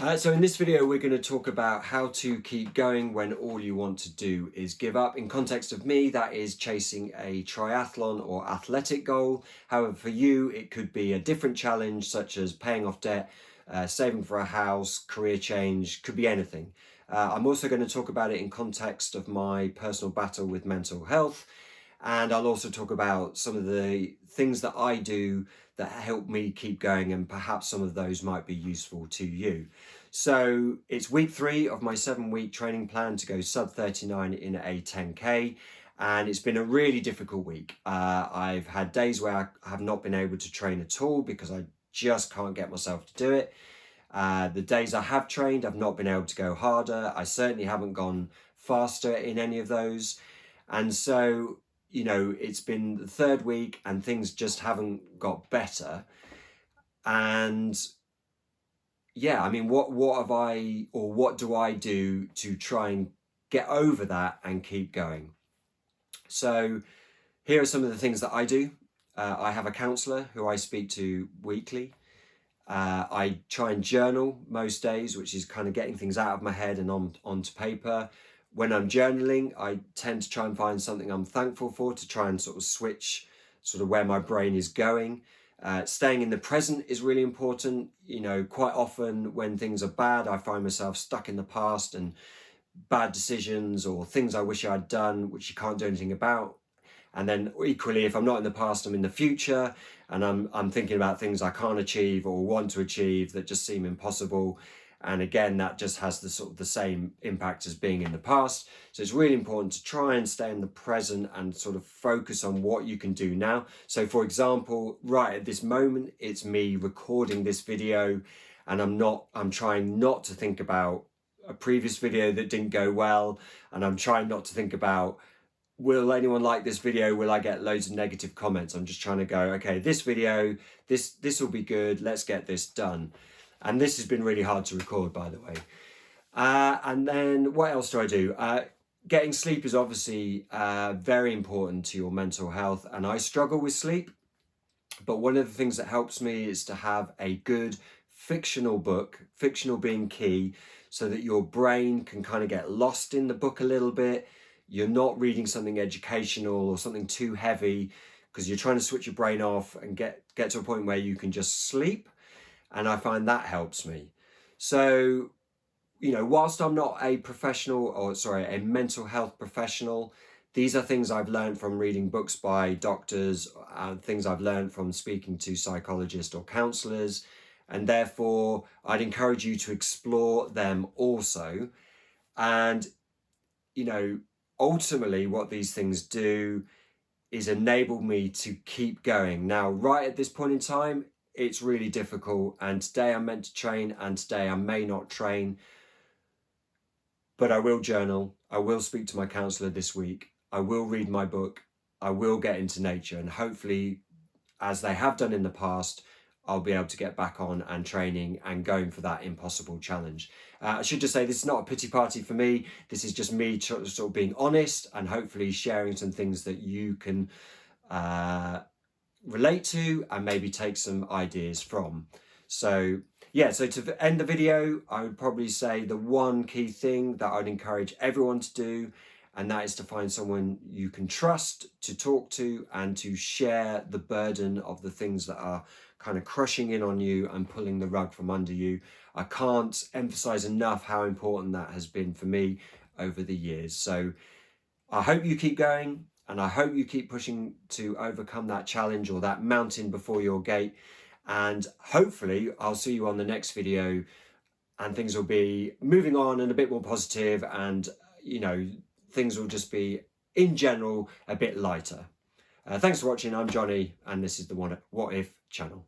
So in this video, we're going to talk about how to keep going when all you want to do is give up. In context of me, that is chasing a triathlon or athletic goal. However, for you, it could be a different challenge, such as paying off debt, saving for a house, career change, could be anything. I'm also going to talk about it in context of my personal battle with mental health. And I'll also talk about some of the things that I do that help me keep going, and perhaps some of those might be useful to you. So it's week 3 of my 7-week training plan to go sub 39 in a 10K. And it's been a really difficult week. I've had days where I have not been able to train at all because I just can't get myself to do it. The days I have trained, I've not been able to go harder. I certainly haven't gone faster in any of those. And so, you know, it's been the 3rd week and things just haven't got better. And yeah, I mean, what do I do to try and get over that and keep going? So here are some of the things that I do. I have a counsellor who I speak to weekly. I try and journal most days, which is kind of getting things out of my head and onto paper. When I'm journaling, I tend to try and find something I'm thankful for to try and sort of switch sort of where my brain is going. Staying in the present is really important. You know, quite often when things are bad, I find myself stuck in the past and bad decisions or things I wish I'd done, which you can't do anything about. And then equally, if I'm not in the past, I'm in the future, and I'm thinking about things I can't achieve or want to achieve that just seem impossible. And again, that just has the sort of the same impact as being in the past. So it's really important to try and stay in the present and sort of focus on what you can do now. So for example, right at this moment, it's me recording this video, and I'm trying not to think about a previous video that didn't go well. And I'm trying not to think about, will anyone like this video? Will I get loads of negative comments? I'm just trying to go, okay, this video, this will be good. Let's get this done. And this has been really hard to record, by the way. And then what else do I do? Getting sleep is obviously very important to your mental health. And I struggle with sleep. But one of the things that helps me is to have a good fictional book, fictional being key, so that your brain can kind of get lost in the book a little bit. You're not reading something educational or something too heavy, because you're trying to switch your brain off and get to a point where you can just sleep. And I find that helps me. So, you know, whilst I'm not a a mental health professional, these are things I've learned from reading books by doctors, things I've learned from speaking to psychologists or counsellors. And therefore, I'd encourage you to explore them also. And, you know, ultimately what these things do is enable me to keep going. Now, right at this point in time, it's really difficult, and today I'm meant to train and today I may not train, but I will journal. I will speak to my counsellor this week. I will read my book. I will get into nature, and hopefully, as they have done in the past, I'll be able to get back on and training and going for that impossible challenge. I should just say this is not a pity party for me. This is just me sort of being honest and hopefully sharing some things that you can relate to and maybe take some ideas from. So yeah, so to end the video, I would probably say the one key thing that I'd encourage everyone to do, and that is to find someone you can trust to talk to and to share the burden of the things that are kind of crushing in on you and pulling the rug from under you. I can't emphasize enough how important that has been for me over the years. So I hope you keep going, and I hope you keep pushing to overcome that challenge or that mountain before your gate. And hopefully I'll see you on the next video and things will be moving on and a bit more positive, and, you know, things will just be, in general, a bit lighter. Thanks for watching. I'm Johnny, and this is the What If channel.